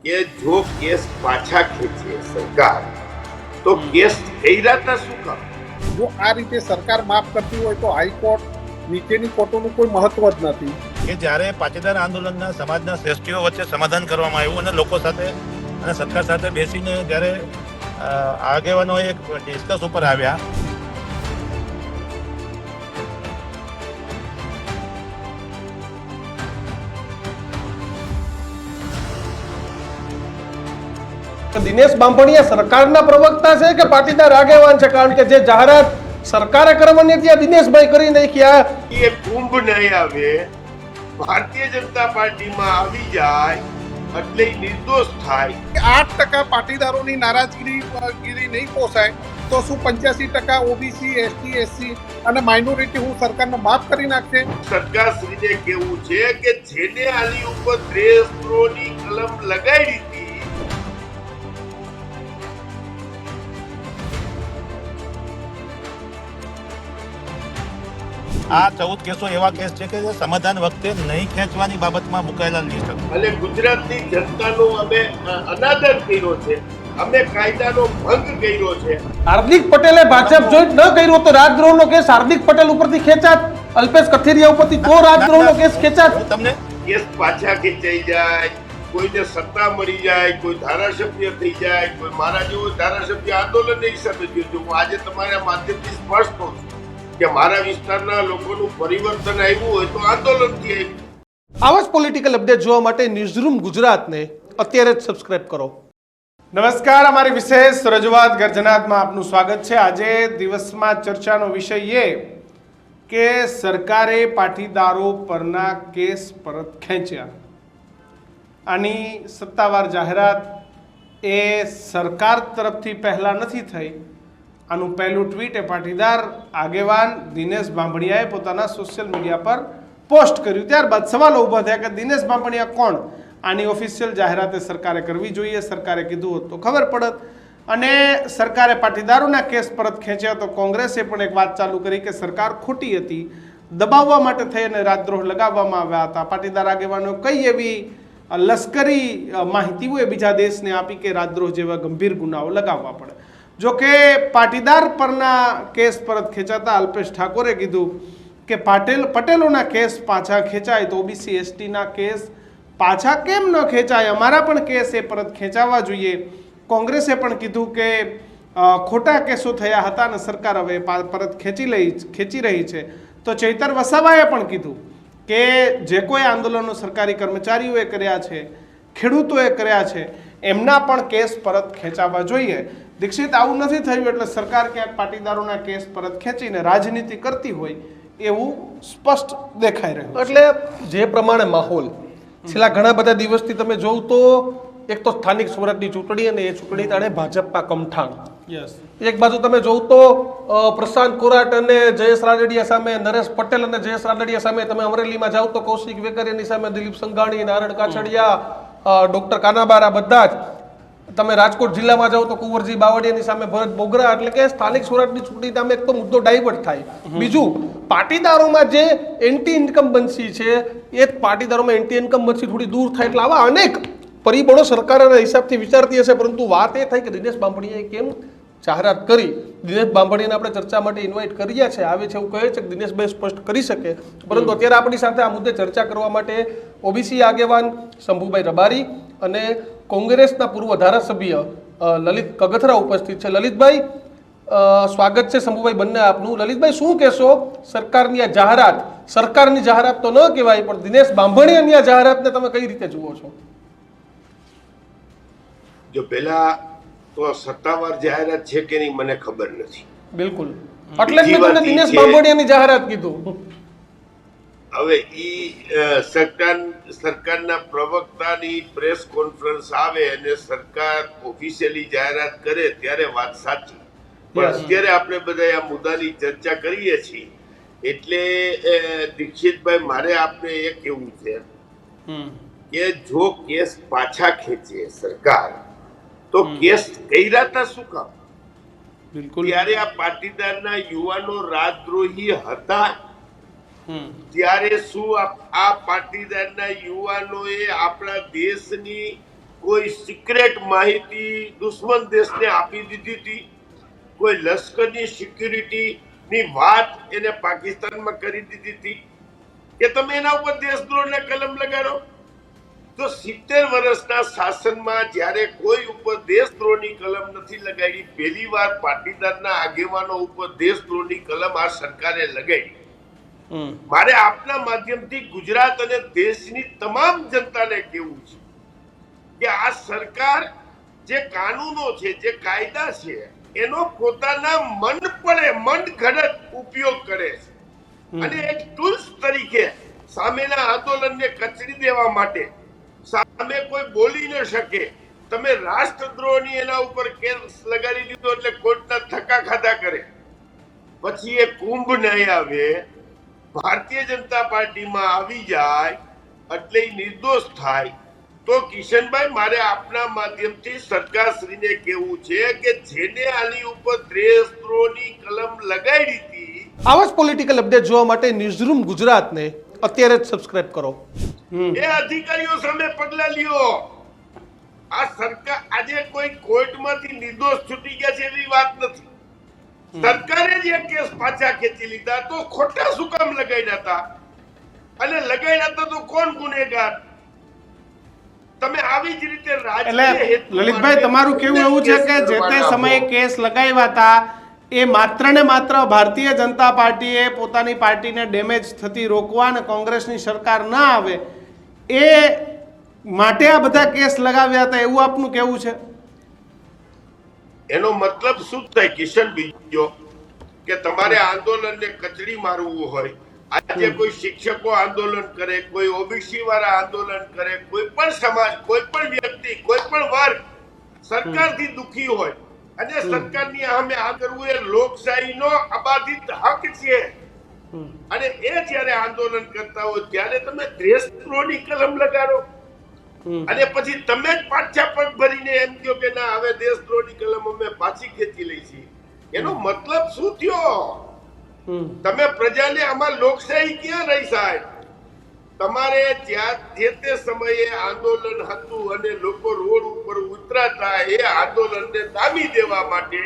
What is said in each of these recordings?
કે જો કેસ પાછા ખેંચે સરકાર તો કેસ કર્યા શું કામ? જો આ રીતે સરકાર માફ કરતી હોય તો હાઈકોર્ટ નીચેની કોર્ટોનું કોઈ મહત્વ જ નથી. કે જ્યારે પાટીદાર આંદોલનના સમાજના શ્રેષ્ઠીઓ વચ્ચે સમાધાન કરવામાં આવ્યું અને લોકો સાથે અને સરકાર સાથે બેસીને જ્યારે આગેવાનો એક ડિસ્કસ ઉપર આવ્યા. દિનેશ બાંભણિયા સરકારના પ્રવક્તા છે કે પાટીદાર આગેવાન છે? કારણ કે જે જાહેરાત સરકારે કરવાની ત્યાં દિનેશભાઈ કરી નાખ્યા. એ કુંભ નહીં આવે, ભારતીય જનતા પાર્ટીમાં આવી જાય એટલે નિર્દોષ થાય. 8% પાટીદારોની નારાજગીરી નહીં પોસાય તો શું 85% ઓબીસી, એસટી, એસસી અને માઇનોરિટી હું સરકારને માફ કરી નાખશે? સરકાર શ્રીને કેવું છે કે જેને આની ઉપર દેશદ્રોહની કલમ લગાડી હતી આ 14 કેસો એવા કેસ છે કે જે સમાધાન વખતે નહીં ખેંચવાની બાબતમાં મુકાયેલા લિસ્ટ અને ગુજરાતની જનતાનો અમે અનાદર કર્યો છે, અમે કાયદાનો ભંગ કર્યો છે. હાર્દિક પટેલે ભાજપ જોઈન્ટ ન કર્યો તો રાજદ્રોહનો કેસ હાર્દિક પટેલ ઉપરથી ખેંચાત, અલ્પેશ કથિરિયા ઉપરથી તો રાજદ્રોહનો કેસ ખેંચાત. તમને કેસ પાછા ખેંચાઈ જાય, કોઈને સત્તા મળી જાય, કોઈ ધારાસભ્ય થઈ જાય, કોઈ મારા જેવો ધારાસભ્ય આંદોલન હિસાબે થયો છું. હું આજે તમારા માધ્યમથી સ્પષ્ટ કહું છું કે મારા વિસ્તારના લોકોનું પરિવર્તન આવ્યું હોય તો આંદોલનથી આવ્યું. આવા જ પોલિટિકલ અપડેટ જોવા માટે ન્યૂઝરૂમ ગુજરાતને અત્યારે જ સબસ્ક્રાઇબ કરો. નમસ્કાર, અમારી વિશેષ રજૂઆત ગર્જનાતમાં આપનું સ્વાગત છે. આજે દિવસમાં ચર્ચાનો વિષય એ કે સરકારે પાટીદારો પરના કેસ પરત ખેંચ્યા. આની સત્તાવાર જાહેરાત એ સરકાર તરફથી પહેલા નથી થઈ. આનું પહેલું ટ્વીટ એ પાટીદાર આગેવાન દિનેશ બાંભણિયાએ પોતાના સોશિયલ મીડિયા પર પોસ્ટ કર્યું. ત્યારબાદ સવાલો ઊભા થયા કે દિનેશ બાંભણિયા કોણ? આની ઓફિશિયલ જાહેરાતે સરકારે કરવી જોઈએ. સરકારે કીધું હોત તો ખબર પડત. અને સરકારે પાટીદારોના કેસ પરત ખેંચ્યા તો કોંગ્રેસે પણ એક વાત ચાલુ કરી કે સરકાર ખોટી હતી, દબાવવા માટે થઈ અને રાજદ્રોહ લગાવવામાં આવ્યા હતા. પાટીદાર આગેવાનો કઈ એવી લશ્કરી માહિતીઓ એ બીજા દેશને આપી કે રાજદ્રોહ જેવા ગંભીર ગુનાઓ લગાવવા પડે. જો કે પાટીદાર પરના કેસ પરત ખેંચાતા અલ્પેશ ઠાકોરે કીધું કે પટેલોના કેસ પાછા ખેંચાય તો ઓબીસી એસટીના કેસ પાછા કેમ ન ખેંચાય? અમારા પણ કેસ એ પરત ખેંચાવા જોઈએ. કોંગ્રેસે પણ કીધું કે ખોટા કેસો થયા હતા અને સરકાર હવે પરત ખેંચી રહી છે. તો ચૈતર વસાવાએ પણ કીધું કે જે કોઈ આંદોલનો સરકારી કર્મચારીઓએ કર્યા છે, ખેડૂતોએ કર્યા છે, એમના પણ કેસ પરત ખેંચાવા જોઈએ. દીક્ષિત, આવું નથી થયું એટલે સરકાર ક્યાંક પાટીદારોના કેસ પરત ખેંચીને રાજનીતિ કરતી હોય એવું સ્પષ્ટ દેખાઈ રહ્યું. એટલે જે પ્રમાણે માહોલ છેલ્લા ઘણા બધા દિવસથી તમે જોવ તો એક તો સ્થાનિક સ્વરાજની ચૂંટણી અને એ ચૂંટણી તાણે ભાજપમાં કમઠાણ. એક બાજુ તમે જોવ તો પ્રશાંત કોરાટ અને જયેશ રાદડિયા સામે, નરેશ પટેલ અને જયેશ રાદડિયા સામે, તમે અમરેલીમાં જાઓ તો કૌશિક વેકરિયાની સામે દિલીપ સંઘાણી, નારાયણ કાછડિયા, ડોક્ટર કાનાબારા, બધા જ. તમે રાજકોટ જિલ્લામાં જાઓ તો કુંવરજી બાવળિયાની સામે ભરત બોગરા. એટલે કે સ્થાનિક સ્વરાજની ચૂંટણી સામે એક તો મુદ્દો ડાયવર્ટ થાય. બીજું, પાટીદારોમાં જે એન્ટી ઇન્કમ્બન્સી છે એ પાટીદારોમાં એન્ટી ઇન્કમ્બન્સી થોડી દૂર થાય. એટલે આવા અનેક પરિબળો સરકારના હિસાબથી વિચારતી હશે. પરંતુ વાત એ થઈ કે દિનેશ બાંભણિયાએ કેમ જાહેરાત કરી. દિનેશ બાંભણિયાને આપણે ચર્ચા માટે ઇન્વાઇટ કર્યા છે, આવે છે એવું કહે છે કે દિનેશભાઈ સ્પષ્ટ કરી શકે. પરંતુ અત્યારે આપણી સાથે આ મુદ્દે ચર્ચા કરવા માટે ઓબીસી આગેવાન શંભુભાઈ રબારી અને કોંગ્રેસના પૂર્વ ધારાસભ્ય લલિત કગથરા ઉપસ્થિત છે. લલિતભાઈ, સ્વાગત છે. શંભુભાઈ, બંને આપનું. લલિતભાઈ, શું કહેશો સરકારની આ જાહેરાત? સરકારની જાહેરાત તો ન કહેવાય, પણ દિનેશ બાંભણિયાની આ જાહેરાતને તમે કઈ રીતે જુઓ છો? જો પેલા તો સત્તાવાર જાહેરાત છે કે નહીં મને ખબર નથી. બિલકુલ, એટલે જ મેં તમને દિનેશ બાંભણિયાની જાહેરાત કીધું. હવે સરકારના પ્રવક્તાની પ્રેસ કોન્ફરન્સ આવે અને સરકાર ઓફિશિયલી જાહેરાત કરે ત્યારે વાત સાચી. પણ અત્યારે આપણે બધા આ મુદ્દાની ચર્ચા કરીએ છીએ એટલે દીક્ષિતભાઈ, મારે આપને એ કહેવું છે કે જો કેસ પાછા ખેંચે સરકાર તો કેસ કર્યા શું કામ? બિલકુલ. ત્યારે આ પાટીદારના યુવાનો રાજદ્રોહી હતા ત્યારે શું આ પાટીદારના યુવાનોએ આપણા દેશની કોઈ સિક્રેટ માહિતી દુશ્મન દેશને આપી દીધી હતી, કોઈ લશ્કરની સિક્યુરિટીની વાત એને પાકિસ્તાનમાં કરી દીધી હતી કે તમે એના ઉપર દેશદ્રોહના કલમ લગાડો? તો 70 વર્ષના શાસનમાં જ્યારે કોઈ ઉપર દેશદ્રોહની કલમ નથી લગાડી, પહેલી વાર પાટીદારના આગેવાનો ઉપર દેશદ્રોહની કલમ આ સરકારે લગાડી. મારે આપના માધ્યમથી ગુજરાત અને દેશની તમામ જનતાને કહેવું છે કે આ સરકાર જે કાનૂનો છે, જે કાયદા છે, એનો પોતાના મન ઘડત ઉપયોગ કરે છે અને એક ટૂલ્સ તરીકે સામેના આંદોલનને કચડી દેવા માટે, સામે કોઈ બોલી ન શકે, તમે રાષ્ટ્રદ્રોહની એના ઉપર કેસ લગાડી દીધો એટલે કોર્ટના ધક્કા ખાધા કરે, પછી એ કુંભ નહીં આવે, ભારતીય જનતા પાર્ટીમાં આવી જાય એટલે નિર્દોષ થાય. તો કિશનભાઈ, મારે આપના માધ્યમથી સરકારશ્રીને કહેવું છે કે જેને આની ઉપર દેશદ્રોહની કલમ લગાડી હતી, આવા જ પોલિટિકલ અપડેટ જોવા માટે ન્યૂઝરૂમ ગુજરાતને અત્યારે જ સબસ્ક્રાઇબ કરો. એ અધિકારીઓ સામે પગલા લ્યો. આ સરકાર આજે કોઈ કોર્ટમાંથી નિર્દોષ છૂટી ગયા છે એવી વાત નથી. સરકારે જે કેસ પાછા ખેંચી લીધા તો ખોટા શું કામ લગાડ્યા હતા? અને લગાડ્યા હતા તો કોણ ગુનેગાર? તમે આવી જ રીતે એટલે લલિતભાઈ, તમારું કેવું એવું છે કે જે તે સમયે કેસ લગાવ્યા હતા એ માત્ર ને માત્ર ભારતીય જનતા પાર્ટીએ પોતાની પાર્ટીને ડેમેજ થતી રોકવા અને કોંગ્રેસની સરકાર ના આવે એ માટે આ બધા કેસ લગાવ્યા હતા, એવું આપનું કેવું છે? એનો મતલબ શું થાય કિશન બીજો, કે તમારે આંદોલનને કચડી મારવું હોય, આજે કોઈ શિક્ષકો આંદોલન કરે, કોઈ ઓબીસી વાળા આંદોલન કરે, કોઈ પણ સમાજ, કોઈ પણ વ્યક્તિ, કોઈ પણ વર્ગ સરકારથી દુખી હોય અને સરકારની સામે આ કરવું એ લોકશાહીનો અબાધિત હક છે. અને એ જ્યારે આંદોલન કરતા હોય ત્યારે તમે દેશદ્રોહની કલમ લગાડો અને પછી તમે જ પાછા પગ ભરીને એમ કહો કે ના, હવે દેશદ્રોહની કલમ અમે પાછી ખેંચી લઈ છીએ. એનો મતલબ શું થયો? તમે પ્રજાને આમાં લોકશાહી ક્યાં રહી સાહેબ? તમારે જ્યાં જે તે સમયે આંદોલન હતું અને લોકો રોડ ઉપર ઉતરાતા, એ આંદોલનને દાબી દેવા માટે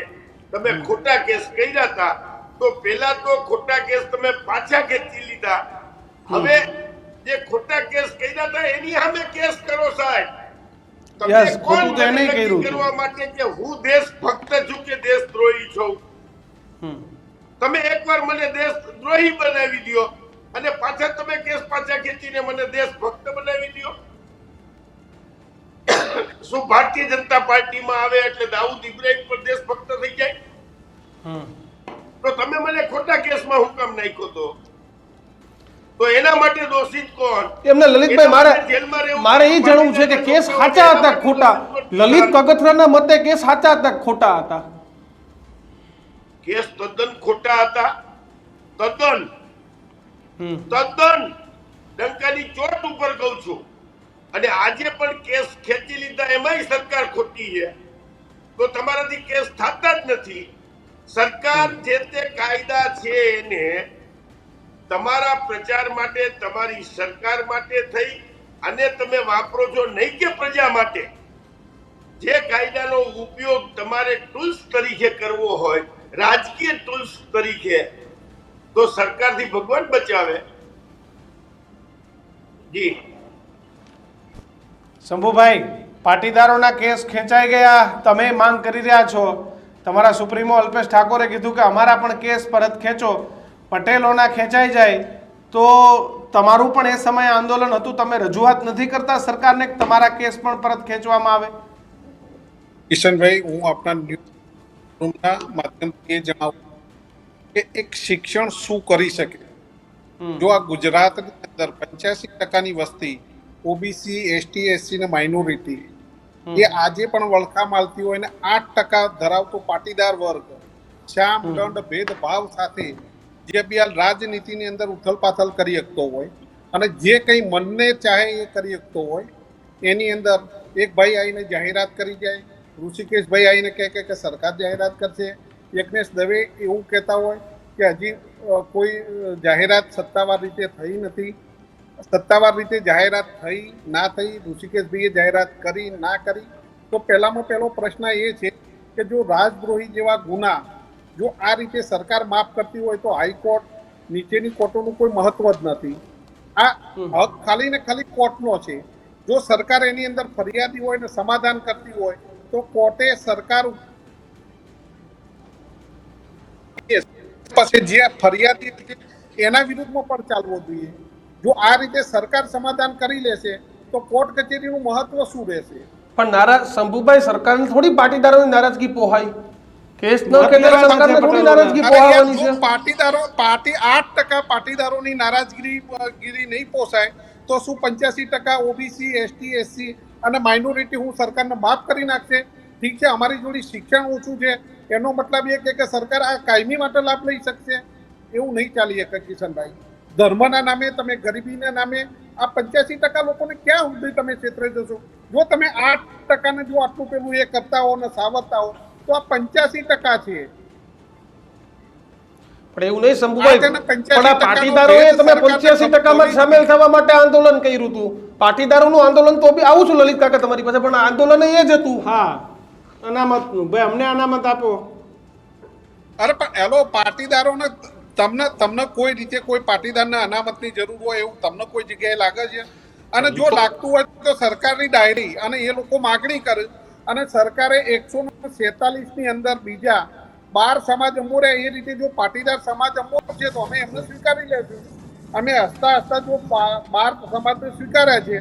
તમે ખોટા કેસ કર્યા હતા. તો પેલા તો ખોટા કેસ તમે પાછા ખેંચી લીધા, હવે જે ખોટા કેસ કર્યા હતા એની સામે કેસ કરો સાહેબ. તમે કોણ કરવા માટે કે હું દેશભક્ત છું કે દેશદ્રોહી છું? તમે એકવાર મને દેશદ્રોહી બનાવી દો અને પાછા તમે કેસ પાછા ખેંચીને મને દેશભક્ત બનાવી દો. શું ભારતીય જનતા પાર્ટીમાં આવે એટલે દાઉદ ઇબ્રાહિમ પર દેશભક્ત થઈ જાય? તો તમે મને ખોટા કેસમાં હું કામ નાખ્યો તો? તો એના માટે દોષિત કોણ? એમને લલિતભાઈ, મારે એ જાણવું છે કે કેસ સાચા હતા ખોટા? લલિત કગથરાના મતે કેસ સાચા હતા ખોટા હતા? કેસ તદ્દન ખોટા હતા, તદ્દન ડંકાની ચોટ ઉપર કહું છું. અને આજે પણ કેસ ખેંચી લીધા, એમાંય સરકાર ખોટી છે. તો તમારાથી કેસ થતા જ નથી. સરકાર જે તે કાયદા છે એને તમારા પ્રચાર માટે, તમારી સરકાર માટે થઈ અને તમે વાપરો છો, નહીં કે પ્રજા માટે. જે કાયદાનો ઉપયોગ તમારે ટૂલ્સ તરીકે કરવો હોય, રાજકીય ટૂલ્સ તરીકે, તો સરકારથી ભગવાન બચાવે. જી શંભુભાઈ, પાટીદારોના કેસ ખેંચાઈ ગયા, તમે માંગ કરી રહ્યા છો, તમારા સુપ્રીમો અલ્પેશ ઠાકોરે કીધું કે અમારા પણ કેસ પરત ખેંચો. પટેલોના ખેંચાઈ જાય તો તમારું પણ એ સમયે આંદોલન હતું, તમે રજૂઆત નથી કરતા સરકારને કે તમારા કેસ પણ પરત ખેંચવામાં આવે? કિશનભાઈ, હું આપના ન્યૂઝના માધ્યમથી એ જણાવું કે એક શિક્ષણ શું કરી શકે. જો આ ગુજરાતની અંદર 85% વસ્તી ઓબીસી, એસટી, એસસી ને માઇનોરિટી એ આજે પણ વલખા માલતી હોય ને 8% ધરાવતો પાટીદાર વર્ગ શામ દંડ ભેદભાવ સાથે જે બી આ રાજનીતિની અંદર ઉથલપાથલ કરી શકતો હોય અને જે કંઈ મનને ચાહે એ કરી શકતો હોય, એની અંદર એક ભાઈ આવીને જાહેરાત કરી જાય, ઋષિકેશભાઈ આવીને કહે કે સરકાર જાહેરાત કરશે, યજ્ઞેશ દવે એવું કહેતા હોય કે હજી કોઈ જાહેરાત સત્તાવાર રીતે થઈ નથી, સત્તાવાર રીતે જાહેરાત થઈ ના થઈ, ઋષિકેશભાઈએ જાહેરાત કરી ના કરી, તો પહેલામાં પહેલો પ્રશ્ન એ છે કે જો રાજદ્રોહી જેવા ગુના જો આ રીતે સરકાર માફ કરતી હોય તો હાઈકોર્ટ નીચેની કોર્ટોનું કોઈ મહત્વ જ નથી. આ હક ખાલી ને ખાલી કોર્ટનો છે. જો સરકાર એની અંદર ફરિયાદી હોય ને સમાધાન કરતી હોય તો કોર્ટે સરકાર પાસે જે ફરિયાદી છે એના વિરુદ્ધમાં પણ ચાલવો જોઈએ. જો આ રીતે સરકાર સમાધાન કરી લેશે તો કોર્ટ કચેરીનું મહત્વ શું રહેશે? પણ નારાજ શંભુભાઈ, સરકારને થોડી પાટીદારોની નારાજગી પોહાય. કેસ ન ખેલે સરકારને થોડી નારાજગી પોહાવાની છે. પાર્ટી 8% પાટીદારોની નારાજગીરી નહીં પોસાય તો શું 85% ઓબીસી, એસટી, એસસી અને માઇનોરિટી હું સરકારને માફ કરી નાખશે? ઠીક છે, અમારી જોડે શિક્ષણ ઓછું છે એનો મતલબ એ કે સરકાર આ કાયમી માટે લાભ લઈ શકશે? એવું નહીં ચાલી શકે કિશનભાઈ. ધર્મના નામે તમે ગરીબીના નામે આ 85% લોકોને ક્યાં સુધી તમે છેતરે જશો? જો તમે 8%ને જો આટલું પેલું એ કરતા હો ને સાવરતા હો તો આ 85% છે. પણ એવું નહીં શંભુભાઈ, પણ આ પાટીદારોએ તમે 85% માં સામેલ થવા માટે આંદોલન કર્યું હતું. પાટીદારોનું આંદોલન તો બી આવું છું લલિત કાકા તમારી પાસે, પણ આંદોલન એ જ હતું. હા, અનામતનું. ભાઈ અમને અનામત આપો. અરે પણ એલો પાટીદારોને તમને કોઈ રીતે કોઈ પાટીદારને અનામતની જરૂર હોય એવું તમને કોઈ જગ્યાએ લાગે છે? અને જો લાગતું હોય તો સરકારની ડાયરી અને એ લોકો માગણી કરે અને સરકારે 147 ની અંદર બીજા 12 સમાજ અમો રહે એ રીતે જો પાટીદાર સમાજ અમો છે તો અમે એમને સ્વીકારી લેશું. અમે હસતા હસતા જો 12 સમાજને સ્વીકાર્યા છે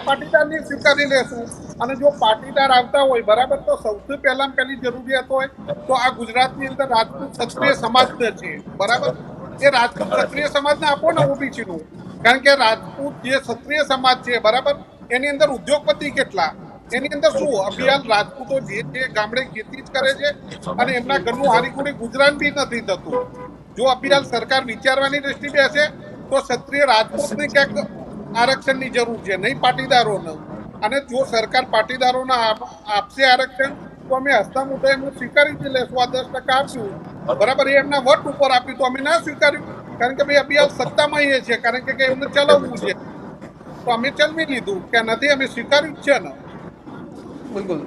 પાટીદારને સ્વીકારી લેશું. અને જો પાટીદાર આવતા હોય બરાબર, તો સૌથી પહેલી જરૂરિયાત હોય તો આ ગુજરાતની અંદર રાજપૂત ક્ષત્રિય સમાજને છે બરાબર. એ રાજપૂત ક્ષત્રિય સમાજને આપો ને ઓબીસી નું, કારણ કે રાજપૂત જે ક્ષત્રિય સમાજ છે બરાબર, એની અંદર ઉદ્યોગપતિ કેટલા, એની અંદર શું અભિયાન રાજપૂતો જે ગામડે ખેતી જ કરે છે અને એમના ઘરનું હારીકુડી ગુજરાન બી નથી થતું. જો અભિયાન સરકાર વિચારવાની દ્રષ્ટિ બેસે તો ક્ષત્રિય રાજપૂતને ક્યાંક આરક્ષણની જરૂર છે, નહીં પાટીદારોને. અને જો સરકાર પાટીદારોને આપશે આરક્ષણ તો અમે હસતા મોઢા એમને સ્વીકારી જ લેશું. આ 10% આપ્યું બરાબર, એ એમના વટ ઉપર આપ્યું તો અમે ના સ્વીકાર્યું, કારણ કે ભાઈ અભિયાન સત્તામાં એ છે, કારણ કે એમને ચલાવવું છે તો અમે ચલવી લીધું કે નથી, અમે સ્વીકાર્યું જ છે ને. બિલકુલ.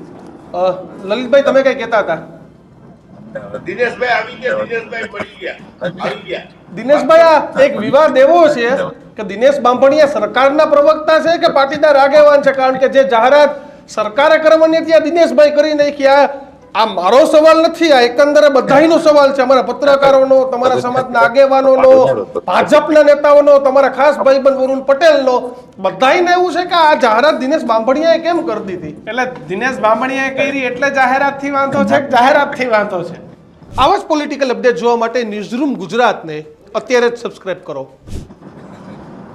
લલિતભાઈ તમે કઈ કહેતા હતા? દિનેશભાઈ આવી ગયા, દિનેશભાઈ પડી ગયા, આવી ગયા. દિનેશભાઈ, આ એક વિવાદ એવો છે કે દિનેશ બાંભણિયા સરકારના પ્રવક્તા છે કે પાટીદાર આગેવાન છે? કારણ કે જે જાહેરાત સરકારે કરવાની હતી આ દિનેશભાઈ કરી નાખી. આ મારો સવાલ નથી, આ એકંદરે બધાયનો સવાલ છે. અમારા પત્રકારોનો, તમારા સમાજના આગેવાનોનો, ભાજપના નેતાઓનો, તમારા ખાસ ભાઈબંધ વરુણ પટેલનો, બધાયને એવું છે કે આ જાહેરાત દિનેશ બાંભણિયાએ કેમ કરી દીધી? એટલે દિનેશ બામણીયાએ કરી એટલે જાહેરાતથી વાંધો છે કે જાહેરાતથી વાંધો છે? આવા જ પોલિટિકલ અપડેટ જોવા માટે ન્યૂઝરૂમ ગુજરાતને અત્યારે જ સબસ્ક્રાઇબ કરો.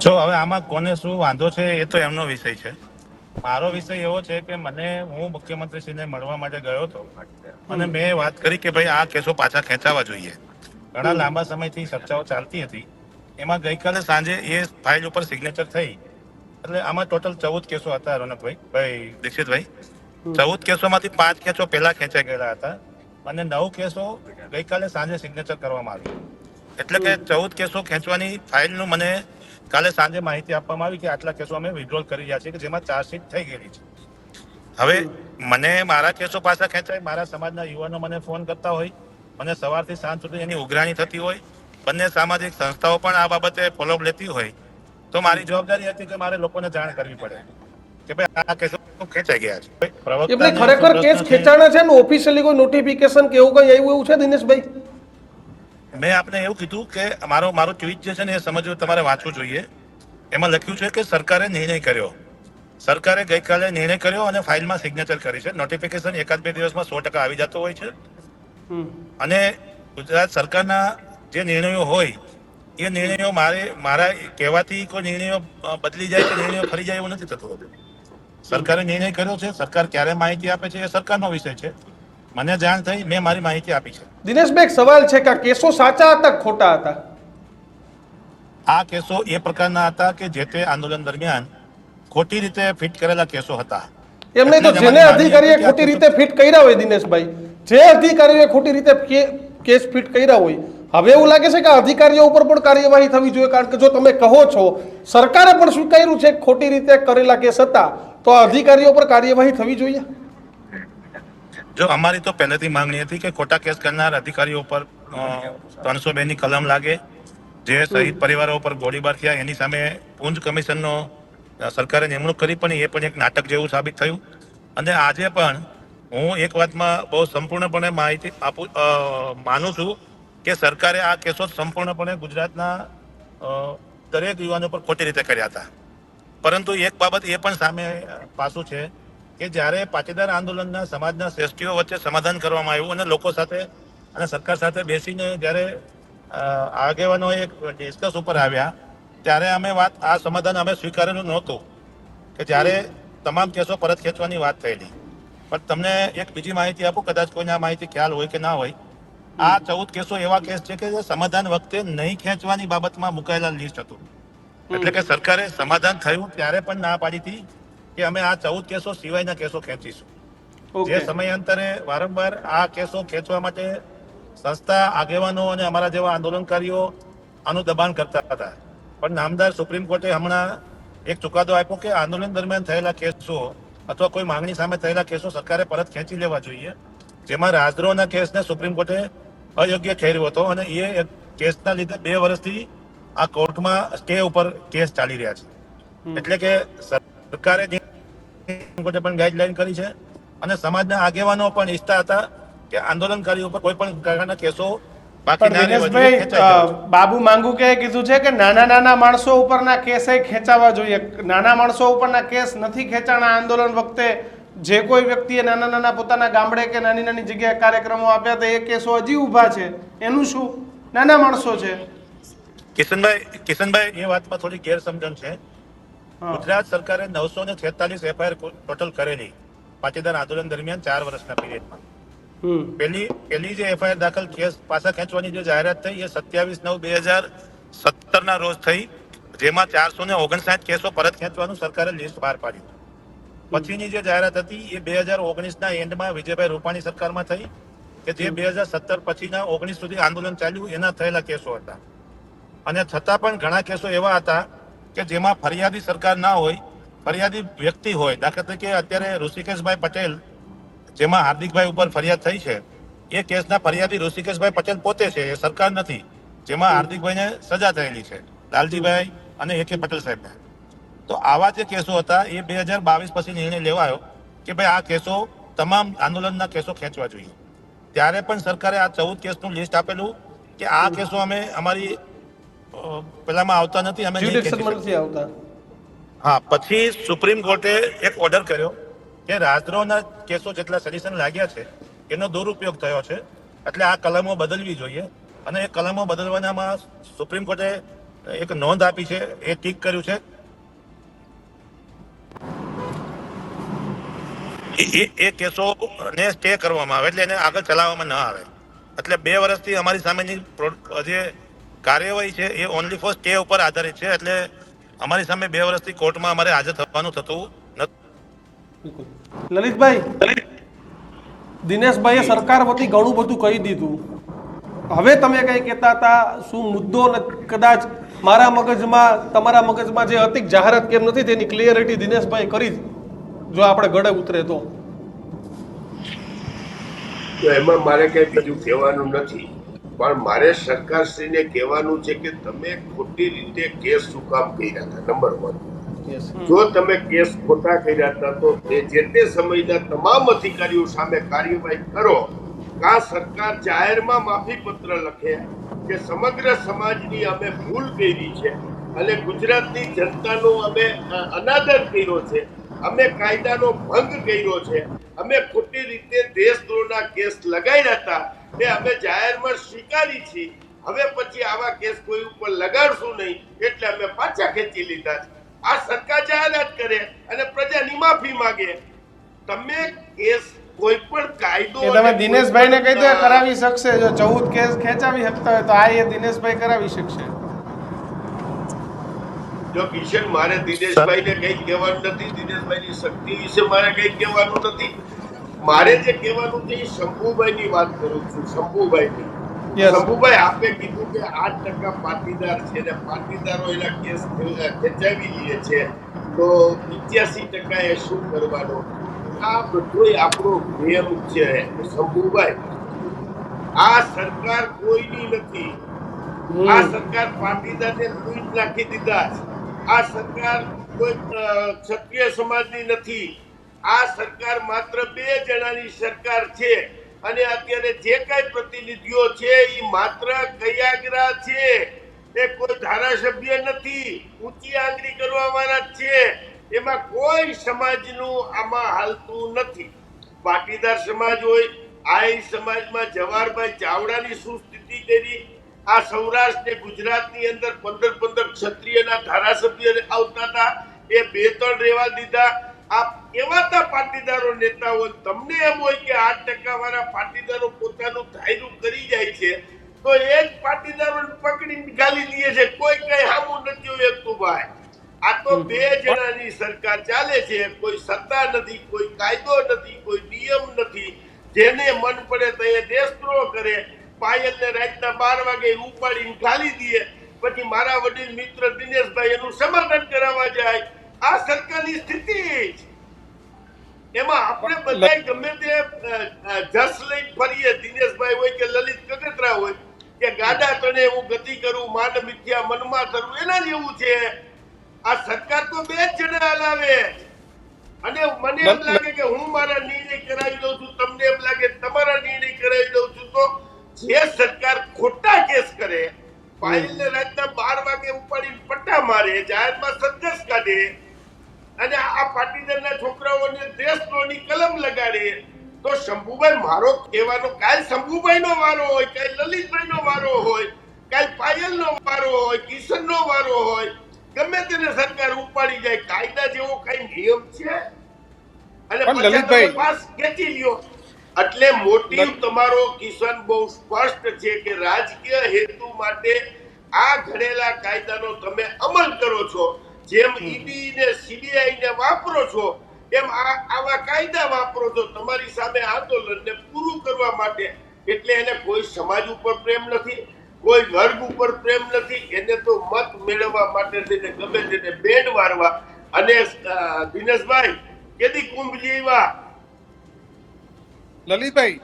જો હવે આમાં કોને શું વાંધો છે એ તો એમનો વિષય છે. મારો વિષય એવો છે કે હું મુખ્યમંત્રીશ્રીને મળવા માટે ગયો હતો અને મેં વાત કરી કે ભાઈ આ કેસો પાછા ખેંચાવા જોઈએ. ઘણા લાંબા સમયથી ચર્ચાઓ ચાલતી હતી. એમાં ગઈકાલે સાંજે એ ફાઇલ ઉપર સિગ્નેચર થઈ એટલે આમાં ટોટલ 14 કેસો હતા. રોનકભાઈ, દીક્ષિતભાઈ, 14 કેસોમાંથી 5 કેસો પહેલા ખેંચાઈ ગયેલા હતા અને 9 કેસો ગઈકાલે સાંજે સિગ્નેચર કરવામાં આવ્યું. એટલે કે 14 કેસો ખેંચવાની ફાઇલનું મને કાલે સાંજે માહિતી આપવામાં આવી કે આટલા કેસો અમે વિડ્રોલ કરી રહ્યા છીએ, કે જેમાં ચાર્જશીટ થઈ ગયેલી છે. હવે મને મારા કેસો પાછા ખેંચાય, મારા સમાજના યુવાનો મને ફોન કરતા હોય, મને સવારથી સાંજ સુધી એની ઉઘરાણી થતી હોય, બંને સામાજિક સંસ્થાઓ પણ આ બાબતે ફોલોઅપ લેતી હોય, તો મારી જવાબદારી હતી કે મારે લોકોને જાણ કરવી પડે કે ભાઈ આ કેસો ખેંચાઈ ગયા છે. એટલે ખરેખર કેસ ખેંચાણા છે ને ઓફિશિયલી કોઈ નોટિફિકેશન કે એવું કઈ આવ્યું એવું છે દિનેશભાઈ? મેં આપને એવું કીધું કે મારું ટ્વીટ જે છે ને એ સમજવું, તમારે વાંચવું જોઈએ. એમાં લખ્યું છે કે સરકારે નિર્ણય કર્યો. સરકારે ગઈકાલે નિર્ણય કર્યો અને ફાઇલમાં સિગ્નેચર કરી છે. નોટિફિકેશન 1-2 દિવસમાં 100% આવી જતો હોય છે. અને ગુજરાત સરકારના જે નિર્ણયો હોય એ નિર્ણયો મારા કહેવાથી કોઈ નિર્ણયો બદલી જાય કે નિર્ણયો ફરી જાય એવું નથી થતું. સરકારે નિર્ણય કર્યો છે. સરકાર ક્યારે માહિતી આપે છે એ સરકારનો વિષય છે. મને જાણ થઈ, મેં મારી માહિતી આપી છે. દિનેશભાઈ, એક સવાલ છે કે આ કેસો સાચા હતા કે ખોટા હતા? આ કેસો એ પ્રકારના હતા કે જે તે આંદોલન દરમિયાન ખોટી રીતે ફિટ કરેલા કેસો હતા. એમને તો જેને અધિકારીએ ખોટી રીતે ફિટ કર્યા હોય દિનેશભાઈ, જે અધિકારીએ ખોટી રીતે કેસ ફિટ કર્યા હોય હવે એવું લાગે છે કે અધિકારીઓ ઉપર પણ કાર્યવાહી થવી જોઈએ, કારણ કે જો તમે કહો છો સરકારે પણ સ્વીકાર્યું છે ખોટી રીતે કરેલા કેસ હતા, તો આ અધિકારીઓ પર કાર્યવાહી થવી જોઈએ. જો અમારી તો પહેલેથી માંગણી હતી કે ખોટા કેસ કરનાર અધિકારીઓ પર 302 ની કલમ લાગે. જે શહીદ પરિવારો પર ગોળીબાર થયા એની સામે પુંજ કમિશનનો સરકારે નિમણૂક કરી, પણ એ પણ એક નાટક જેવું સાબિત થયું. અને આજે પણ હું એક વાતમાં બહુ સંપૂર્ણપણે માહિતી માનું છું કે સરકારે આ કેસો સંપૂર્ણપણે ગુજરાતના દરેક યુવાનો પર ખોટી રીતે કર્યા હતા. પરંતુ એક બાબત એ પણ સામે પાસું છે કે જ્યારે પાટીદાર આંદોલનના સમાજના શ્રેષ્ઠીઓ વચ્ચે સમાધાન કરવામાં આવ્યું અને લોકો સાથે અને સરકાર સાથે બેસીને જ્યારે આગેવાનો એક ડિસ્કસ ઉપર આવ્યા, ત્યારે આ સમાધાન અમે સ્વીકારેલું નહોતું કે જ્યારે તમામ કેસો પરત ખેંચવાની વાત થયેલી. પણ તમને એક બીજી માહિતી આપું, કદાચ કોઈને આ માહિતી ખ્યાલ હોય કે ના હોય. આ 14 કેસો એવા કેસ છે કે જે સમાધાન વખતે નહીં ખેંચવાની બાબતમાં મુકાયેલા લિસ્ટ હતું. એટલે કે સરકારે સમાધાન થયું ત્યારે પણ ના પાડી હતી કે અમે આ 14 કેસો સિવાયના કેસો ખેંચીશું. જે સમયાંતરે વારંવાર આ કેસો ખેંચવા માટે સંસ્થા આગેવાનો અને અમારા જેવા આંદોલનકારીઓ આનું દબાણ કરતા હતા. પણ નામદાર સુપ્રીમ કોર્ટે હમણાં એક ચુકાદો આપ્યો કે આંદોલન દરમિયાન થયેલા કેસો અથવા કોઈ માંગણી સામે થયેલા કેસો સરકારે પરત ખેંચી લેવા જોઈએ. જેમાં રાજદ્રોહના કેસને સુપ્રીમ કોર્ટે અયોગ્ય ઠેર્યો હતો અને એ કેસના લીધે 2 વર્ષથી આ કોર્ટમાં સ્ટે ઉપર કેસ ચાલી રહ્યા છે. એટલે કે સરકારે કોર્ટે પણ ગાઈડલાઈન કરી છે અને સમાજના આગેવાનો પણ ઈચ્છતા હતા કે આંદોલનકારીઓ ઉપર કોઈ પણ પ્રકારના કેસો બાકી ના રહેવા જોઈએ, ખેંચાઈ જવા જોઈએ. બાબુ માંગુકે કીધું છે કે નાના માણસો ઉપરના કેસ ખેંચાવા જોઈએ. નાના માણસો ઉપરના કેસ નથી ખેંચાણા. આંદોલન વખતે જે કોઈ વ્યક્તિએ નાના પોતાના ગામડે કે નાની જગ્યાએ કાર્યક્રમો આપ્યા હતા એ કેસો હજી ઊભા છે. એનું શું? નાના માણસો છે. કિશનભાઈ, એ વાતમાં થોડી ગેરસમજણ છે. ગુજરાત સરકારે 946 એફઆઈઆર ટોટલ કરેલી પાટીદાર આંદોલન દરમિયાન 4 વર્ષના પીરિયડમાં. પહેલી જે એફઆઈઆર દાખલ કેસ પાછા ખેંચવાની જે જાહેરાત થઈ એ 27/9/2017 ના રોજ થઈ, જેમાં 459 કેસો પરત ખેંચવાનું સરકારે લિસ્ટ બહાર પાડ્યું. પછીની જે જાહેરાત હતી એ 2019 ના એન્ડમાં વિજયભાઈ રૂપાણી સરકારમાં થઈ કે જે 2017 પછીના 19 સુધી આંદોલન ચાલ્યું એના થયેલા કેસો હતા. અને છતાં પણ ઘણા કેસો એવા હતા કે જેમાં ફરિયાદી સરકાર ના હોય, ફરિયાદી વ્યક્તિ હોય. દાખલા તરીકે અત્યારે ઋષિકેશભાઈ પટેલ, જેમાં હાર્દિકભાઈ ઉપર ફરિયાદ થઈ છે, એ કેસના ફરિયાદી ઋષિકેશભાઈ પટેલ પોતે છે, એ સરકાર નથી. જેમાં હાર્દિકભાઈને સજા થયેલી છે, લાલજીભાઈ અને AK પટેલ સાહેબને. તો આવા જે કેસો હતા એ 2022 પછી નિર્ણય લેવાયો કે ભાઈ આ કેસો તમામ આંદોલનના કેસો ખેંચવા જોઈએ. ત્યારે પણ સરકારે આ 14 કેસનું લિસ્ટ આપેલું કે આ કેસો અમે અમારી પેલામાં આવતા નથી, અમે નહીં ખેંચી શકીએ. હા, પછી સુપ્રીમ કોર્ટે એક ઓર્ડર કર્યો કે રાજદ્રોહના કેસો જેટલા સડિશન લાગ્યા છે એનો દુરુપયોગ થયો છે, એટલે આ કલમો બદલવી જોઈએ. અને એ કલમો બદલવાનામાં સુપ્રીમ કોર્ટે એક નોંધ આપી છે, એ ટીક કર્યું છે. એ કેસોને સ્ટે કરવામાં આવે, એટલે એને આગળ ચલાવવામાં ન આવે. એટલે 2 વર્ષથી અમારી સામેની જે કાર્યવાહી છે એ ઓનલી ફોર સ્ટે ઉપર આધારિત છે. એટલે અમારી સામે 2 વર્ષથી કોર્ટમાં અમારે હાજર થવાનું થતું નથી. લલિતભાઈ, દિનેશભાઈએ સરકાર વતી ઘણું બધું કહી દીધું. હવે તમે કઈ કહેતા હતા, શું મુદ્દો કદાચ મારા મગજમાં તમારા મગજમાં જે હતી જાહેરાત કેમ નથી તેની ક્લિયરિટી દિનેશભાઈ કરી, જો આપણે ગળે ઉતરે તો એમાં મારે કઈ બીજું કહેવાનું નથી. પણ મારે સરકારશ્રીને કહેવાનું છે કે તમે ખોટી રીતે કેસ શું કામ કર્યા હતા. નંબર 1, જો તમે કેસ ખોટા કર્યા હતા તો જે તે સમયના તમામ અધિકારીઓ સામે કાર્યવાહી કરો. કા સરકાર જાહેરમાં માફી પત્ર લખે કે સમગ્ર સમાજની અમે ભૂલ કરી છે અને ગુજરાતની જનતાનો અમે અનાદર કર્યો છે, અમે કાયદાનો ભંગ કર્યો છે, અમે ખોટી રીતે દેશદ્રોહના કેસ લગાડ્યા હતા, તે અમે જાહેરમાં સ્વીકારી છીએ. હવે પછી આવા કેસ કોઈ ઉપર લગાડશું નહીં, એટલે અમે પાછા ખેંચી લીધા છે. આ સરકાર જાહેરાત કરે અને પ્રજાની માફી માંગે. તમે કેસ કોઈ પણ કાયદો તમે દિનેશભાઈને કહી દો કરાવી શકશે. જો 14 કેસ ખેંચાવી શકતા હોય તો આ એ દિનેશભાઈ કરાવી શકશે. જો કિશન, મારે દિનેશભાઈને કઈ કહેવાનું નથી, દિનેશભાઈની શક્તિ વિશે મારે કઈ કહેવાનું નથી. મારે જે કહેવાનું છે એ શંભુભાઈની વાત કરું છું. શંભુભાઈની Yes. શંભુભાઈ આપે કીધું કે 8% પાટીદાર છે ને પાટીદારો એના કેસ ખેંચાવી લે છે તો 85% એ શું કરવાનું? આ બધું આપણો નિયમ છે શંભુભાઈ. આ સરકાર કોઈની નથી. આ સરકાર પાટીદારને લૂંટ નાખી દીધા છે. આ સરકાર કોઈ ક્ષત્રિય સમાજની નથી. આ સરકાર માત્ર 2 જણાની સરકાર છે અને અત્યારે જે કઈ પ્રતિનિધિઓ છે એ માત્ર કયાગ્રા છે. એ કોઈ ધારાસભ્ય નથી. ઊંચી આંગળી કરવા વાળા છે. એમાં કોઈ સમાજનું આમાં હાલતું નથી. પાટીદાર સમાજ હોય, આહિર સમાજમાં જવાહરભાઈ ચાવડાની શું સ્થિતિ કરી? આ સૌરાષ્ટ્ર ને ગુજરાતની અંદર 15 ક્ષત્રિયના ધારાસભ્ય આવતા હતા, એ 2-3 રહેવા દીધા. આ એવાતા પાટીદારો નેતાઓ, તમને એમ હોય કે 8% વાળા પાટીદારો પોતાનું ધાયરું કરી જાય છે તો એ જ પાટીદારોને પકડીને ગાલી દે છે. કોઈ કઈ હામું નથી એકતું ભાઈ. આ તો 2 જણાની સરકાર ચાલે છે. કોઈ સત્તા નથી, કોઈ કાયદો નથી, કોઈ નિયમ નથી. જેને મન પડે તે દેશદ્રોહ કરે. પાયલને રાતના 12 વાગે ઉપાડીને ગાલી દે. પછી મારા વડીલ મિત્ર દિનેશભાઈ એનું સમર્થન કરાવવા જાય. આ સરકારની સ્થિતિ છે. એમાં આપણે બધા ગમે તે જસ લઈને ફરીએ, દિનેશભાઈ હોય કે લલિત કગતરા હોય કે ગાડા તને હું ગતિ કરું, માન મિથ્યા મનમાં કરું, એના જેવું છે. આ સરકાર તો 2 જ જણા હલાવે અને મને એમ લાગે કે હું મારા નિર્ણય કરાવી દઉં છું, તમને એમ લાગે તમારા નિર્ણય કરાવી દઉં છું. તો જે સરકાર ખોટા કેસ કરે, પાયલને રાતના 12 વાગે ઉપાડીને પટ્ટા મારે, જાહેરમાં સંદેશ કાઢે અને આ પાટીદારના છોકરાઓને દેશદ્રોહની કલમ લગાડે, તો શંભુભાઈ મારો કહેવાનો, કાલ શંભુભાઈનો વારો હોય, કાલ લલિતભાઈનો વારો હોય, કાલ પાયલનો વારો હોય, કિશનનો વારો હોય, ગમે તેને સરકાર ઉપાડી જાય. કાયદા જેવો કઈ નિયમ છે? અને પણ લલિતભાઈ, પાસ ખેંચી લ્યો. એટલે મોટિવ તમારો કિશન બહુ સ્પષ્ટ છે કે રાજકીય હેતુ માટે આ ઘડેલા કાયદાનો તમે અમલ કરો છો. જેમ ઈડી ને સીબીઆઈ ને વાપરો છો એમ આવા કાયદા વાપરો છો તમારી સામે આંદોલનને પૂરું કરવા માટે. એટલે એને કોઈ સમાજ ઉપર પ્રેમ નથી, કોઈ વર્ગ ઉપર પ્રેમ નથી. એને તો મત મેળવવા માટે થઈને ગમે તેને બેડ વારવા. અને દિનેશભાઈ કેદી કુંભ જેવા લલિતભાઈ,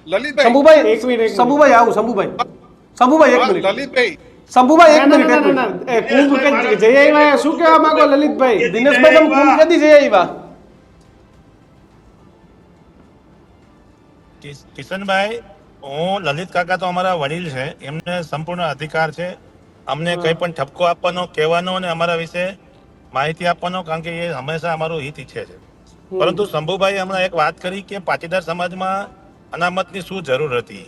શંભુભાઈ એક મિનિટ, શંભુભાઈ આવું, શંભુભાઈ એક મિનિટ, લલિતભાઈ, શંભુભાઈ એક મિનિટ, એક મિનિટ. એ કુંભ કે જઈ આવ્યા, શું કહેવા માંગો લલિતભાઈ? દિનેશભાઈ તમે કુંભ કેદી જઈ આવ્યા? કિશનભાઈ, હું લલિત કાકા તો અમારા વડીલ છે, એમને સંપૂર્ણ અધિકાર છે અમને કંઈ પણ ઠપકો આપવાનો, કહેવાનો અને અમારા વિશે માહિતી આપવાનો, કારણ કે એ હંમેશા અમારું હિત ઈચ્છે છે. પરંતુ શંભુભાઈ હમણાં એક વાત કરી કે પાટીદાર સમાજમાં અનામતની શું જરૂર હતી.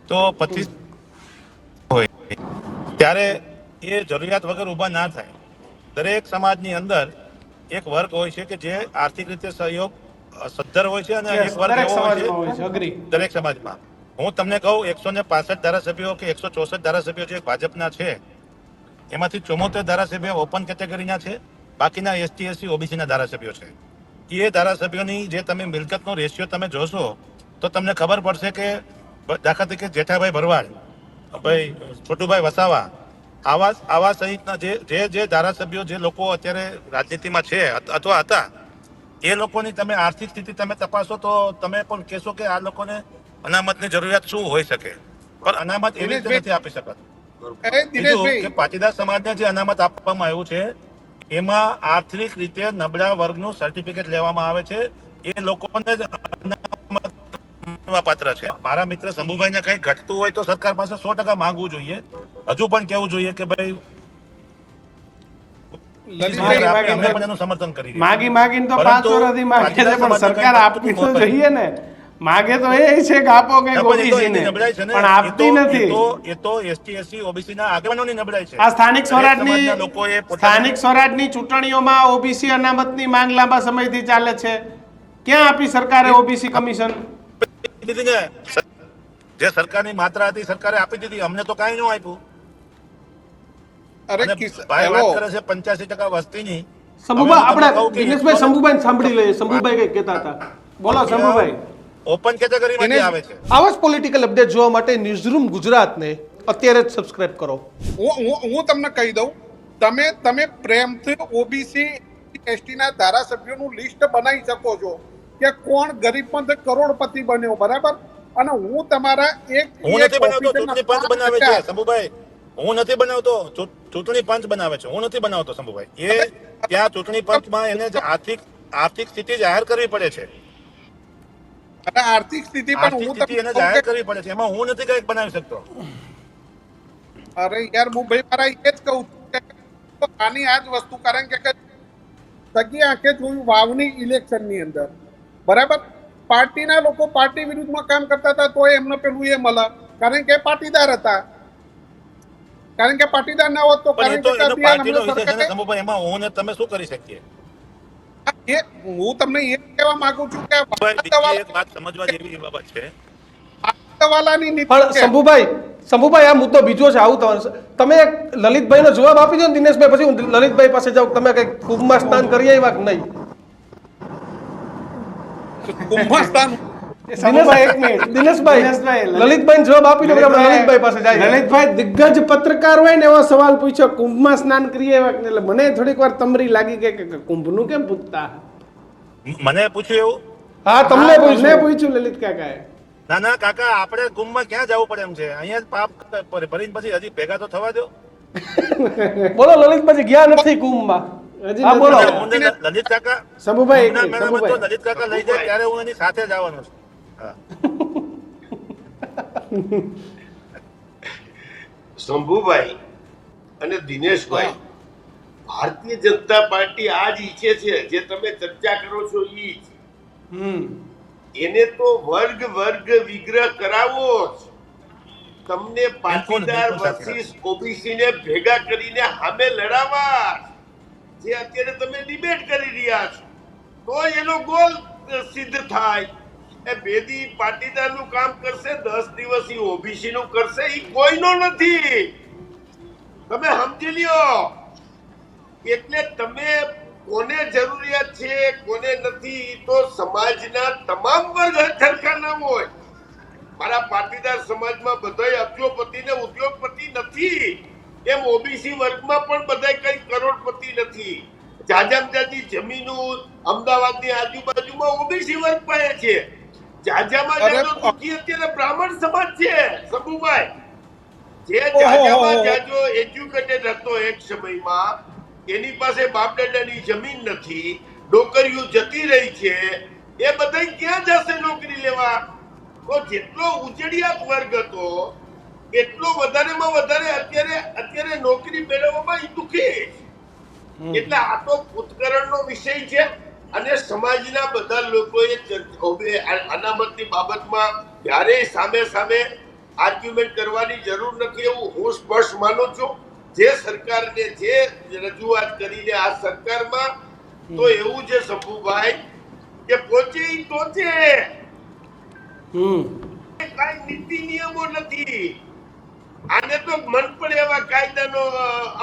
તો 25 હોય ત્યારે એ જરૂરિયાત વગર ઊભા ના થાય. દરેક સમાજની અંદર એક વર્ગ હોય છે કે જે આર્થિક રીતે સહયોગ સદ્ધર હોય છે અને એક વર્ગ એવો હોય છે દરેક સમાજમાં. હું તમને કહું, 165 ધારાસભ્યો કે 164 ધારાસભ્યો જે ભાજપના છે એમાંથી 74 ધારાસભ્યો ઓપન કેટેગરીના છે, બાકીના એસટી એસસી ઓબીસીના ધારાસભ્યો છે. એ ધારાસભ્યોની જે તમે મિલકતનો રેશિયો તમે જોશો તો તમને ખબર પડશે કે દાખલા તરીકે જેઠાભાઈ ભરવાડ, ભાઈ છોટુભાઈ વસાવા, આવા સહિતના જે ધારાસભ્યો, જે લોકો અત્યારે રાજનીતિમાં છે અથવા હતા, એ લોકોની તમે આર્થિક સ્થિતિ તમે તપાસો તો તમે પણ કહેશો કે આ લોકોને અનામતની જરૂરિયાત શું હોઈ શકે. પણ અનામત એવી રીતે નથી આપી શકાતું. બીજું કે પાટીદાર સમાજને જે અનામત આપવામાં આવ્યું છે એમાં આર્થિક રીતે નબળા વર્ગનું સર્ટિફિકેટ લેવામાં આવે છે. એ લોકોને જ અનામત પાત્ર છે. મારા મિત્ર શંભુભાઈને કંઈ ઘટતું હોય તો સરકાર પાસે 100% માંગવું જોઈએ. હજુ પણ કહેવું જોઈએ કે ભાઈ અમે પણ એનું સમર્થન કરી માગીને તો 5 વર્ષથી માગે છે, પણ સરકાર આપવી તો જોઈએ ને. માગે તો એ છે કે આપો કે ઓબીસી ને, પણ આપતી નથી. એ તો એસટી એસસી ઓબીસી ના આગેવાનોની નબળાઈ છે. આ સ્થાનિક સ્વરાજની ચૂંટણીઓમાં ઓબીસી અનામતની માંગ લાંબા સમયથી ચાલે છે. ક્યાં આપી સરકારે ઓબીસી કમિશન? જે સરકારની માત્રા હતી સરકારે આપી દીધી, અમને તો કાંઈ ન આપ્યું. અરે ભાઈ વાત કરે છે 85% વસ્તીની. શંભુભાઈ, આપણે દિનેશભાઈ શંભુભાઈ સાંભળી લઈએ. શંભુભાઈ કઈ કહેતા હતા, બોલો શંભુભાઈ. ઓપન કેટેગરીમાંથી એને- આવે છે. આવા જ પોલિટિકલ અપડેટ જોવા માટે ન્યૂઝરૂમ ગુજરાતને અત્યારે જ સબસ્ક્રાઇબ કરો. હું તમને કહી દઉં, તમે પ્રેમથી ઓબીસી એસટી ના ધારાસભ્યોનું લિસ્ટ બનાવી શકો છો કે કોણ ગરીબમાંથી કરોડપતિ બન્યો, બરાબર? અને હું તમારા હું નથી બનાવતો, ચૂંટણી પંચ બનાવે છે શંભુભાઈ. હું નથી બનાવતો, ચૂંટણી પંચ બનાવે છે, હું નથી બનાવતો શંભુભાઈ. એ ત્યાં ચૂંટણી પંચમાં એને જ આર્થિક સ્થિતિ જાહેર કરવી પડે છે. અને આર્થિક સ્થિતિ પણ આર્થિક હું સ્થિતિ એને તમને જાહેર કરવી પડે છે, એમાં હું નથી કંઈક બનાવી શકતો. અરે યાર, હું ભાઈ મારા એ જ કહું છું કે આની આ જ વસ્તુ, કારણ કે સગી આંખે જોયું વાવની ઇલેક્શનની અંદર, બરાબર? પાર્ટીના લોકો પાર્ટી વિરુદ્ધમાં કામ કરતા હતા તો એમને પેલું એ મળે, કારણ કે પાટીદાર હતા. કારણ કે પાટીદાર ના હોત તો પણ એ કારણ તો કે એનો અભિયાન પાર્ટીનો અમને વિષય છે ને સરકારે- શંભુભાઈ, એમાં હું ને તમે શું કરી શકીએ? હું તમને એ કહેવા માંગુ છું કે બીજી એક વાત સમજવા જેવી બાબત છે. વાલાની નીતિ પણ છે. શંભુભાઈ આ મુદ્દો બીજો છે. આવું તમારે તમે એક લલિતભાઈનો જવાબ આપી દો ને દિનેશભાઈ, પછી હું લલિતભાઈ પાસે જાઉં. તમે કઈ કુંભમાં સ્નાન કરી આવ્યા કે નહીં? કુંભસ્થાન શંભુભાઈ, એક મિનિટ. દિનેશભાઈ લલિતભાઈ જવાબ આપી દો, પછી આપણે લલિતભાઈ પાસે જાય. લલિતભાઈ દિગ્ગજ પત્રકાર હોય ને એવો સવાલ પૂછ્યો, કુંભમાં સ્નાન કરીએ એવા કે નહીં? એટલે મને થોડીક વાર તમરી લાગી ગઈ કે કુંભનું કેમ પૂછતા. મને પૂછ્યું એવું? હા, તમને પૂછ્યું. પૂછ્યું લલિત કાકાએ. ના કાકા, આપણે કુંભમાં ક્યાં જવું પડે એમ છે? અહીંયા જ પાપ ભરીને પછી હજી ભેગા તો થવા દો. બોલો લલિતભાઈ, ગયા નથી કુંભમાં? હજી હા, નથી બોલો. આવ્યા. હું ને લલિત કાકા શંભુભાઈ, એક કુંભના મિનિટ, મેળામાં તો શંભુભાઈ. લલિત કાકા લઈ જાય ત્યારે હું એની સાથે જ આવવાનો છું. હા. શંભુભાઈ અને દિનેશભાઈ, ભારતીય જનતા પાર્ટી આ જ ઈચ્છે છે જે તમે ચર્ચા કરો છો ઈ જ. એને તો વર્ગ વિગ્રહ કરાવવો જ. તમને પાટીદાર બિલકુલ સાચી વાત. વર્સિસ ઓબીસી ને ભેગા કરીને સામે લડાવવા જ. જે અત્યારે તમે ડિબેટ કરી રહ્યા છો તો એનો ગોલ સિદ્ધ થાય. એ બેદી પાટીદારનું કામ કરશે, 10 દિવસ ઈ ઓબીસી નું કરશે, ઈ કોઈનો નથી. તમે સમજી લ્યો. એટલે તમે કોને જરૂરિયાત છે કોને નથી ઈ તો સમાજના તમામ વર્ગ સરખા ના હોય. મારા પાટીદાર સમાજમાં બધાય અબજોપતિ ને ઉદ્યોગપતિ નથી, એમ ઓબીસી વર્ગમાં પણ બધાય કઈ કરોડપતિ નથી. જાજામાં જાજી જમીનો અમદાવાદની આજુબાજુમાં ઓબીસી વર્ગ પાસે છે. જાજામાં જાજો દુઃખી અત્યારે બ્રાહ્મણ સમાજ છે શંભુભાઈ. જે જાજામાં જાજો એજ્યુકેટેડ હતો એક સમયમાં, એની પાસે બાપ દાદાની જમીન નથી, નોકરીઓ જતી રહી છે, એ બધા ક્યાં જશે નોકરી લેવા? તો જેટલો ઉજળિયાત વર્ગ હતો એટલો વધારેમાં વધારે અત્યારે નોકરી મેળવવામાં ઈ દુઃખી. એટલે આ તો ભૂતકરણનો વિષય છે અને સમાજના બધા લોકોએ અનામતની બાબતમાં ક્યારેય સામે આર્ગ્યુમેન્ટ કરવાની જરૂર નથી એવું હું સ્પષ્ટ માનું છું. જે સરકારને જે રજૂઆત કરીને આ સરકારમાં તો એવું છે શંભુભાઈ કે પહોંચે ઈ ટોચે. કાંઈ નીતિ નિયમો નથી. આને તો મન પડે એવા કાયદાનો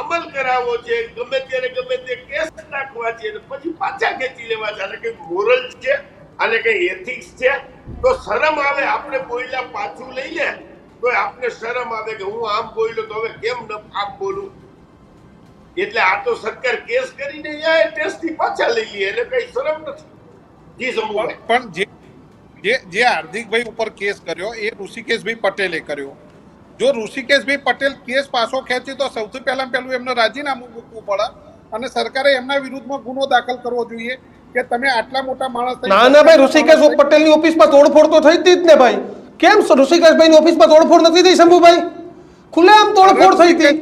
અમલ કરાવવો છે, ગમે ત્યારે ગમે તે કેસ નાખવા છે અને પછી પાછા ખેંચી લેવા છે. આને કઈ મોરલ છે, આને કઈ એથિક્સ છે? તો શરમ આવે. આપણે બોલ્યા પાછું લઈ લે તો આપણે શરમ આવે કે હું આમ બોલ્યો તો હવે કેમ ન આમ બોલું. એટલે આ તો સરકાર કેસ કરીને ટેસ્ટથી પાછા લઈ લે, એને કઈ શરમ નથી. જી શંભુભાઈ. પણ જે હાર્દિકભાઈ ઉપર કેસ કર્યો એ ઋષિકેશભાઈ પટેલે કર્યો. જો ઋષિકેશભાઈ પટેલ કેસ પાછો ખેંચે તો સૌથી પહેલું એમને રાજીનામું મૂકવું પડે અને સરકારે એમના વિરુદ્ધમાં ગુનો દાખલ કરવો જોઈએ કે તમે આટલા મોટા માણસ ના ભાઈ, ઋષિકેશ પટેલની ઓફિસમાં તોડફોડ તો થઈ જ ને ભાઈ. કેમ ઋષિકેશભાઈની ઓફિસમાં તોડફોડ નથી થઈ શંભુભાઈ? ખુલ્લેઆમ તોડફોડ થઈ હતી.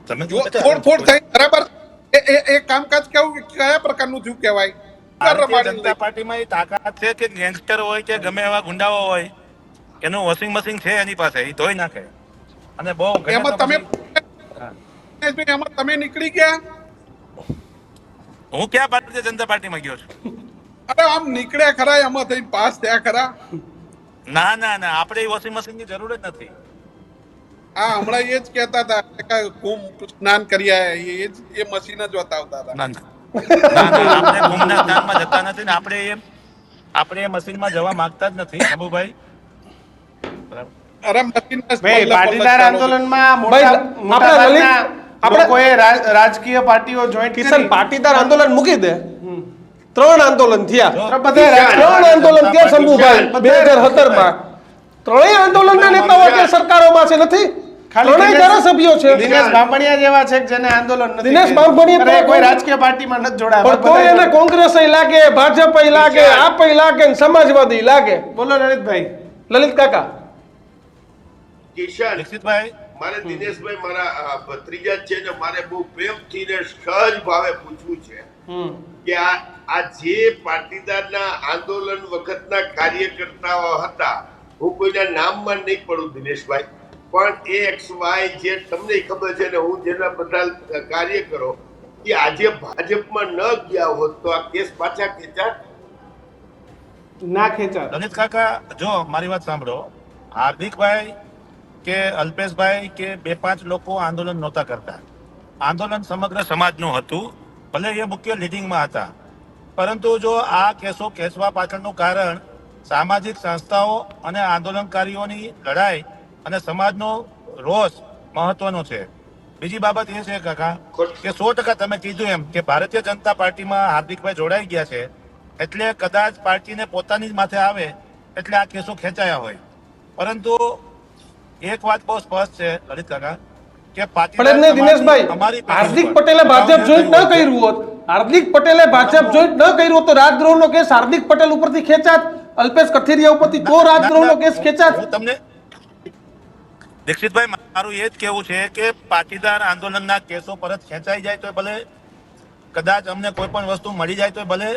તમે તોડફોડ થઈ, બરાબર? એ કામકાજ કેવું, કયા પ્રકારનું થયું કહેવાય? ભારતીય જનતા પાર્ટીમાં એ તાકાત છે કે ગેંગસ્ટર હોય કે ગમે એવા ગુંડાઓ હોય, એનું વોશિંગ મશીન છે એની પાસે, એ ધોઈ નાખે. અને બહુ એમાં તમે નીકળી ગયા. હું ક્યાં ભારતીય જનતા પાર્ટીમાં ગયો છું? અરે આમ નીકળ્યા ખરા, એમાં થઈ પાસ થયા ખરા. ના આપણે એ વોશિંગ મશીન ની જરૂર જ નથી. હા, હમણાં એ જ કહેતા હતા કે કુંભ સ્નાન કર્યા એ મશીન જ બતાવતા હતા. ના આપણે કુંભના સ્નાનમાં જતા નથી ને આપણે આપણે એ મશીનમાં જવા માંગતા જ નથી શંભુભાઈ. બરાબર. અરે મશીનમાં ભાઈ બોલલા પાટીદાર ચાલો. આંદોલનમાં ભાઈ, મોટાભાગના આપણે- લોકોએ રાજકીય પાર્ટીઓ જોઈન્ટ કિશન કરી. પાટીદાર આંદોલન મૂકી દે 3 આંદોલન થયા તો બધે ત્રણ આંદોલન ક્યાં શંભુભાઈ 2017 માં ત્રણેય આંદોલનના નેતાઓ અત્યારે સરકારોમાં છે નથી ખાલી ત્રણેય ધારાસભ્યો છે દિનેશ બાંભણિયા જેવા છે કે જેને આંદોલન નથી દિનેશ કર્યું. બાંભણિયા અરે, તો કોઈ રાજકીય પાર્ટીમાં નથી જોડાયા પણ તોય એને કોંગ્રેસ લાગે ભાજપ લાગે આપ લાગે ને સમાજવાદી લાગે. બોલો લલિતભાઈ. લલિત કાકા કિશન, દીક્ષિતભાઈ, મારે દિનેશભાઈ મારા ભત્રીજા જ છે ને મારે બહુ પ્રેમથી ને સહજ ભાવે પૂછવું છે કે આ જે પાટીદારના આંદોલન વખતના કાર્યકર્તાઓ હતા, હું કોઈના નામમાં નહીં પડું દિનેશભાઈ, પણ એક્સ વાય જે તમને ખબર છે ને હું જેના બધા કાર્યકરો એ આજે ભાજપમાં ન ગયા હોત તો આ કેસ પાછા ખેંચાત? ના ખેંચા. લલિત કાકા, જો મારી વાત સાંભળો. હાર્દિકભાઈ કે અલ્પેશભાઈ કે 2-5 લોકો આંદોલન નહોતા કરતા. આંદોલન સમગ્ર સમાજનું હતું, ભલે એ મુખ્ય લીડિંગમાં હતા. પરંતુ જો આ કેસો ખેંચવા પાછળનું કારણ સામાજિક સંસ્થાઓ અને આંદોલનકારીઓની લડાઈ અને સમાજનો રોષ મહત્વનો છે. બીજી બાબત એ છે કાકા કે 100% તમે કીધું એમ કે ભારતીય જનતા પાર્ટીમાં હાર્દિકભાઈ જોડાઈ ગયા છે એટલે કદાચ પાર્ટીને પોતાની જ માથે આવે એટલે આ કેસો ખેંચાયા હોય. પરંતુ એક વાત બહુ સ્પષ્ટ છે લલિત કાકા કે પણ એમ નહીં દિનેશભાઈ, હાર્દિક પટેલે ભાજપ જોઈન્ટ ન કર્યું હોત, હાર્દિક પટેલે ભાજપ જોઈન્ટ ન કર્યું હોત તો રાજદ્રોહનો કેસ હાર્દિક પટેલ ઉપરથી ખેંચાત, અલ્પેશ કથિરિયા ઉપરથી તો રાજદ્રોહનો કેસ ખેંચાત. હું તમને દીક્ષિતભાઈ, મારું એ જ કહેવું છે કે પાટીદાર આંદોલનના કેસો પરત ખેંચાઈ જાય તો ભલે, કદાચ અમને કોઈ પણ વસ્તુ મળી જાય તો ભલે.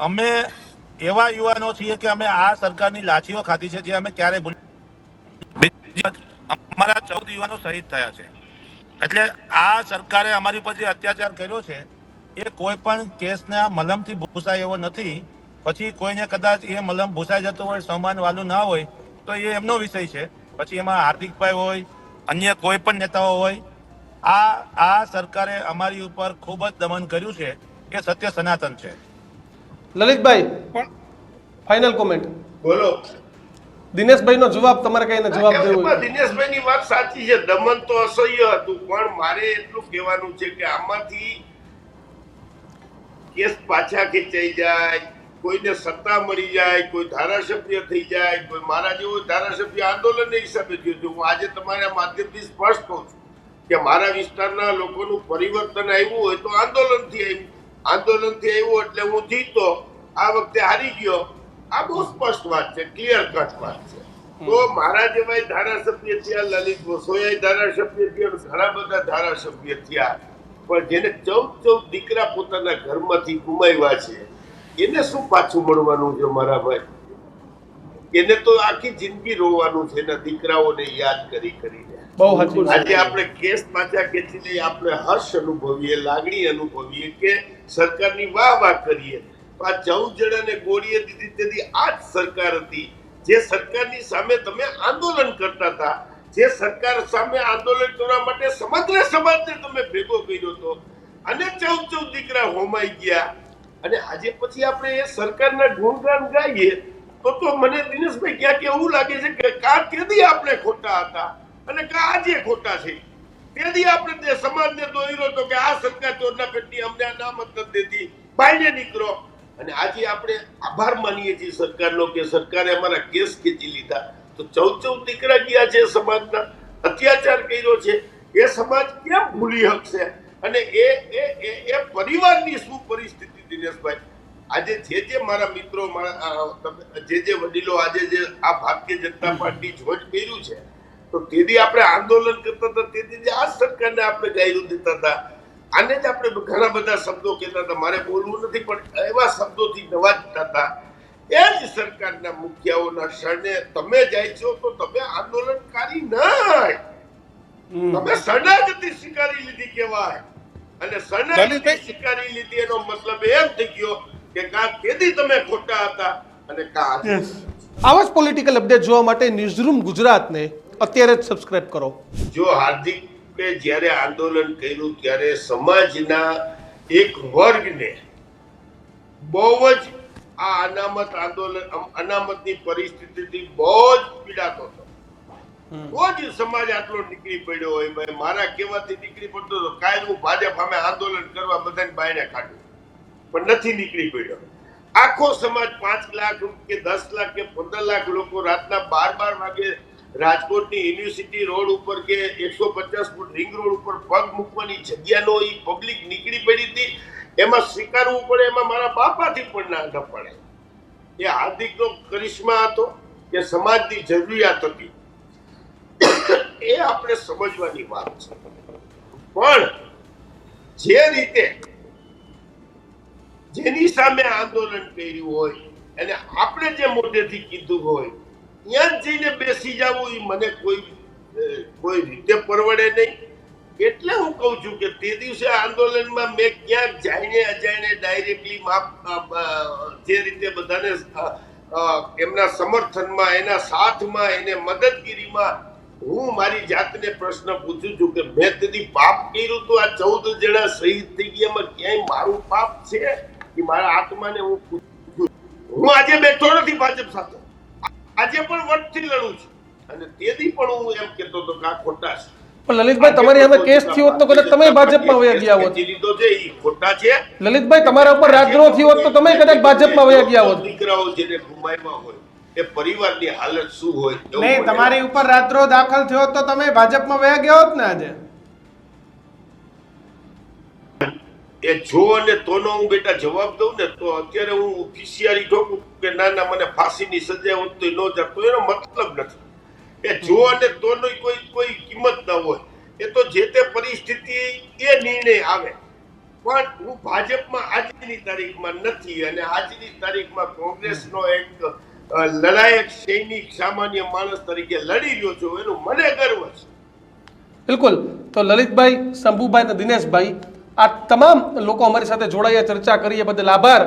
અમે એવા યુવાનો છીએ કે અમે આ સરકારની લાઠીઓ ખાધી છે જે અમે ક્યારે અમારા 14 યુવાનો શહીદ થયા છે. એટલે આ સરકારે અમારી પર જે અત્યાચાર કર્યો છે એ કોઈ પણ કેસના મલમથી ભૂસાય એવો નથી. પછી કોઈને કદાચ એ મલમ ભૂસાઈ જતો હોય, સમાન વાલું ના હોય તો એ એમનો વિષય છે. પછી એમાં હાર્દિકભાઈ હોય, અન્ય કોઈ પણ નેતાઓ હોય, આ સરકારે અમારી ઉપર ખૂબ જ દમન કર્યું છે. એ સત્ય સનાતન છે. લલિતભાઈ પણ ફાઇનલ કોમેન્ટ. બોલો. દિનેશભાઈનો જવાબ તમારે કઈને જવાબ દેવો હોય. દિનેશભાઈની વાત સાચી છે, દમન તો અસહ્ય હતું, પણ મારે એટલું કહેવાનું છે કે આમાંથી કેસ પાછા ખેંચાઈ જાય, કોઈને સત્તા મળી જાય, કોઈ ધારાસભ્ય થઈ જાય, કોઈ મારા જેવો ધારાસભ્ય આંદોલનના હિસાબે થયો છે. હું આજે તમારા માધ્યમથી સ્પષ્ટ કહું છું કે મારા વિસ્તારના લોકોનું પરિવર્તન આવ્યું હોય તો આંદોલનથી આવ્યું એટલે હું જીતો, આ વખતે હારી ગયો. આ બહુ સ્પષ્ટ વાત છે, ક્લિયર કટ વાત છે. તો મારા જેવા ધારાસભ્ય થયા, લલિત વસોયા ધારાસભ્ય થયા, ઘણા બધા ધારાસભ્ય થયા, પણ જેને 14 દીકરા પોતાના ઘરમાંથી ગુમાવ્યા છે એને શું પાછું મળવાનું છે મારા ભાઈ? એને તો આખી જિંદગી રોવાનું છે એના દીકરાઓને યાદ કરીને. બહુ સાચું. આજે આપણે કેસ પાછા ખેંચીને આપણે હર્ષ અનુભવીએ, લાગણી અનુભવીએ કે સરકારની વાહ કરીએ. આ 14 જણાને ગોળીએ દીધી તેથી આ જ સરકાર હતી જે સરકારની સામે તમે આંદોલન કરતા હતા, જે સરકાર સામે આંદોલન કરવા માટે સમગ્ર સમાજને તમે ભેગો કર્યો હતો, અને 14 દીકરા હોમાઈ ગયા. અને આજે પછી આપણે એ સરકારના ગુણગાન ગાઈએ તો મને દિનેશભાઈ ક્યાંક એવું લાગે છે કે કા તેથી આપણે ખોટા હતા અને કા આજે ખોટા છે. તેથી આપણે સમાજને દોર્યો હતો કે આ સરકાર ચોરના પેટની અમને આ નામ જ નથી દેતી, બાઈને નીકળો. અને આજે આપણે આભાર માનીએ છીએ સરકારનો કે સરકારે અમારા કેસ ખેંચી લીધા. તો 14 દીકરા ગયા છે, સમાજના અત્યાચાર કર્યો છે, એ સમાજ કેમ ભૂલી શકશે? અને એ પરિવારની શું પરિસ્થિતિ દિનેશભાઈ? આજે જે મારા મિત્રો, જે વડીલો આજે જે આ ભારતીય જનતા પાર્ટી જોઈન્ટ કર્યું છે, તો તેથી આપણે આંદોલન કરતા હતા, તેથી આ સરકારને આપણે ગાયરું દેતા હતા. આને જ આપણે ઘણા બધા શબ્દો કહેતા હતા, મારે બોલવું નથી પણ એવા શબ્દોથી નવાજતા હતા. એ જ સરકારના મુખિયાઓના શરણે તમે જાય છો તો તમે આંદોલનકારી નહીં, તમે શરણાગતિ સ્વીકારી લીધી કહેવાય. અને શરણાગતિ સ્વીકારી લીધી એનો મતલબ એમ થઈ ગયો કે કા તેથી તમે ખોટા હતા અને કા આવા જ પોલિટિકલ અપડેટ જોવા માટે ન્યૂઝરૂમ ગુજરાતને અત્યારે જ સબસ્ક્રાઇબ કરો. જો હાર્દિકે જ્યારે આંદોલન કર્યું ત્યારે સમાજના એક વર્ગને બહુ જ આ અનામતની પરિસ્થિતિથી બહુ જ પીડાતો હતો. તો જ સમાજ આટલો નીકળી પડ્યો હોય. ભાઈ મારા કહેવાથી નીકળી પડતો હતો. કાયમ હું ભાજપ સામે આંદોલન કરવા બધાને બાયણે કાઢું, પણ નથી નીકળી પડ્યો. આખો સમાજ 5 લાખ કે 10 લાખ કે 15 લાખ લોકો રાતના 12 વાગે રાજકોટની યુનિવર્સિટી રોડ ઉપર કે 150 ફૂટ રિંગ રોડ ઉપર પગ મૂકવાની જગ્યાનો ઈ પબ્લિક નીકળી પડી હતી. એમાં સ્વીકારવું પડે, એમાં મારા બાપાથી પણ ના ન પડે. એ હાર્દિકનો કરિશ્મા હતો કે સમાજની જરૂરિયાત હતી, એ આપણે સમજવાની વાત છે. પણ જે રીતે જેની સામે આંદોલન કર્યું હોય અને આપણે જે મોઢેથી કીધું હોય ત્યાં જ જઈને બેસી જવું એ મને કોઈ રીતે પરવડે નહીં. એટલે હું કહું છું કે તે દિવસે આંદોલનમાં મેં ક્યાંક જાઈને અજાઈને ડાયરેક્ટલી જે રીતે બધાને એમના સમર્થનમાં, એના સાથમાં, એને મદદગીરીમાં હું મારી જાતને પ્રશ્ન પૂછું છું કે મેં તેથી પાપ કર્યું તો આ 14 જણા શહીદ થઈ ગયા, એમાં ક્યાંય મારું પાપ છે કે મારા આત્માને હું પૂછું. હું આજે બેઠો નથી ભાજપ સાથે, આજે પણ વટથી લડું છું અને તેથી પણ હું એમ કહેતો હતો કે આ ખોટા છે. પણ લલિતભાઈ તમારી સામે કેસ થયો હોત તો કદાચ તમે ભાજપમાં વયા ગયા હોત. ખોટા છે લલિતભાઈ તમારા ઉપર રાજદ્રોહ થયો હોત તો તમે કદાચ ભાજપમાં વયા ગયા હોત. દીકરાઓ જેને ગુમાવ્યા હોય એ પરિવારની હાલત શું હોય. નહીં, તમારી ઉપર રાજદ્રોહ દાખલ થયો તો તમે ભાજપમાં વયા ગયા હોત ને આજે. એ જો અને તોનો હું બેટા જવાબ દઉં ને તો અત્યારે હું ઓફિશિયલી ઠોકું કે ના ના મને ફાંસીની સજા હોત તો ન જતો, એનો મતલબ નથી. એ જો અને તોનો કોઈ કિંમત ન હોય. એ તો જે તે પરિસ્થિતિ એ નિર્ણય આવે. પણ હું ભાજપમાં આજની તારીખમાં નથી અને આજની તારીખમાં કોંગ્રેસનો એક લડાયક સૈનિક સામાન્ય માણસ તરીકે લડી રહ્યો છું, એનું મને ગર્વ છે. બિલકુલ. તો લલિતભાઈ, શંભુભાઈ અને દિનેશભાઈ, આ તમામ લોકો અમારી સાથે જોડાયા, ચર્ચા કરી, એ બદલ આભાર.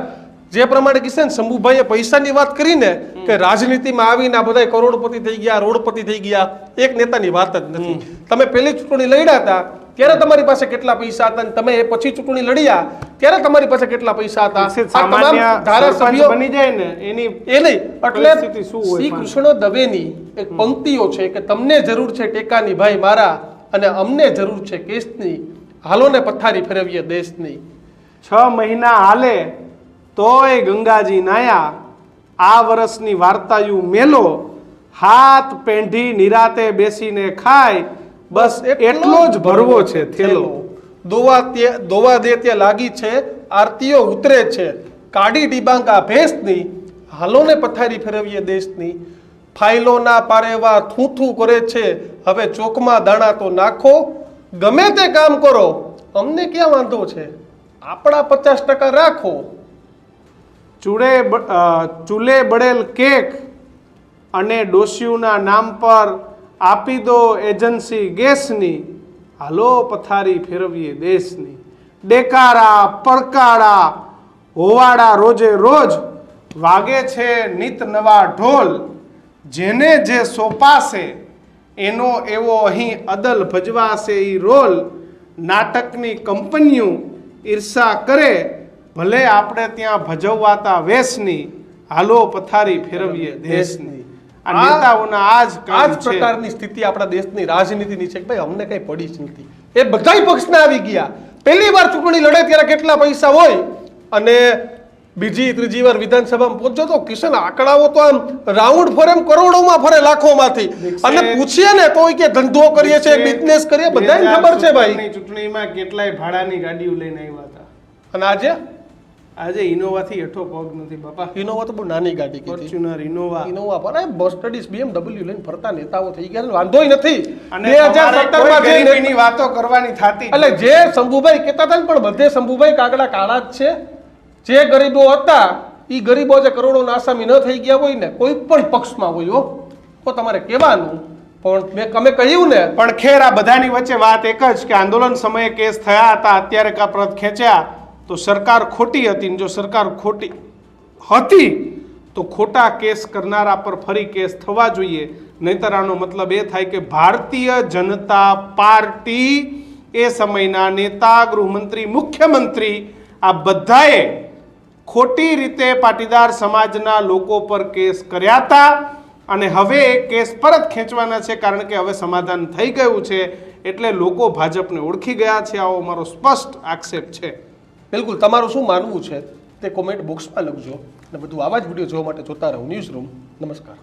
જે પ્રમાણે કિશન શંભુભાઈએ પૈસાની વાત કરીને કે રાજનીતિમાં આવીને આ બધા કરોડપતિ થઈ ગયા, રોડપતિ થઈ ગયા, એક નેતાની વાત જ નથી. તમે પહેલી ચૂંટણી લડ્યા હતા ત્યારે તમારી પાસે કેટલા પૈસા હતા અને તમે પછી ચૂંટણી લડ્યા ત્યારે તમારી પાસે કેટલા પૈસા હતા. સામાન્ય ધારાસભ્યો બની જાય ને એની એ નહીં, એટલે શ્રી કૃષ્ણ દવેની એક પંક્તિઓ છે કે તમને જરૂર છે ટેકાની ભાઈ મારા અને અમને જરૂર છે કેસની, હાલો ને પથારી ફેરવીએ દેશની. 6 મહિના હાલે તોય ગંગાજી નાયા, આ વર્ષની વાર્તાયું મેલો, હાથ પેંઢી નિરાતે બેસીને ખાય, બસ એટલો જ ભરવો છે થેલો. દોવા દે ત્યાં લાગી છે, આરતીઓ ઉતરે છે, કાઢી ડિબાંગા ભેંસની, હાલો ને પથારી ફેરવીએ દેશની. ફાઇલોના પારેવા થૂથું કરે છે, હવે ચોકમાં દાણા તો નાખો, ગમે તે કામ કરો, અમને ક્યાં વાંધો છે, આપણા 50% રાખો. ચૂલે બળેલ કેક અને ડોશીઓના નામ પર આપી દો એજન્સી ગેસની, હાલો પથારી ફેરવીએ દેશની. ડેકારા પડકારા હોવાડા રોજે રોજ, વાગે છે નિત નવા ઢોલ, જેને જે સોંપાશે એનો એવો અહીં અદલ ભજવાશે ઈ રોલ. નાટકની કંપનીઓ ઈર્ષા કરે, ભલે આપણે ત્યાં ભજવાતા વેશની, હાલો પથારી ફેરવીએ દેશની. આ નેતાઓના આ જ પ્રકારની સ્થિતિ આપણા દેશની રાજનીતિની છે કે ભાઈ અમને કઈ પડી જ નથી. એ બધાય પક્ષના આવી ગયા. પહેલી વાર ચૂંટણી લડે ત્યારે કેટલા પૈસા હોય અને બીજી ત્રીજી વાર વિધાનસભામાં પહોંચો તો કિશન આંકડાઓ તો આમ રાઉન્ડ ફરે એમ કરોડોમાં ફરે, લાખોમાંથી. અને પૂછીએ ને તો કે ધંધો કરીએ છે, બિઝનેસ કરીએ, બધાને ખબર છે ભાઈ. ચૂંટણીમાં કેટલાય ભાડાની ગાડીઓ લઈને આવ્યા હતા અને આજે ઇનોવાથી હેઠો પગ નથી બાપા. ઇનોવા તો બહુ નાની ગાડી કીધી. ફોર્ચ્યુનર ઇનોવા પર મર્સિડીઝ BMW લઈને ફરતા નેતાઓ થઈ ગયા, વાંધોય નથી. અને 2017 માં ગરીબીની વાતો કરવાની થાતી. એટલે જે શંભુભાઈ કહેતા હતા ને, પણ બધે શંભુભાઈ કાગડા કાળા જ છે. જે ગરીબો હતા એ ગરીબો જે કરોડોના આસામી ન થઈ ગયા હોય ને, કોઈ પણ પક્ષમાં હોય હો, તો તમારે કહેવાનું. પણ અમે કહ્યું ને, પણ ખેર આ બધાની વચ્ચે વાત એક જ કે આંદોલન સમયે કેસ થયા હતા, અત્યારે કાપ્રત ખેંચ્યા તો સરકાર ખોટી હતી. જો સરકાર ખોટી હતી તો ખોટા કેસ કરનારા પર ફરી કેસ થવા જોઈએ. નહીતર આનો મતલબ એ થાય કે ભારતીય જનતા પાર્ટી એ સમયના નેતા, ગૃહમંત્રી, મુખ્યમંત્રી આ બધાએ ખોટી રીતે પાટીદાર સમાજના લોકો પર કેસ કર્યા હતા અને હવે એ કેસ પરત ખેંચવાના છે, કારણ કે હવે સમાધાન થઈ ગયું છે, એટલે લોકો ભાજપને ઓળખી ગયા છે. આવો મારો સ્પષ્ટ આક્ષેપ છે. બિલકુલ, તમારું શું માનવું છે તે કોમેન્ટ બોક્સમાં લખજો અને બધું આવા જ વિડીયો જોવા માટે જોતા રહો ન્યૂઝ રૂમ. નમસ્કાર.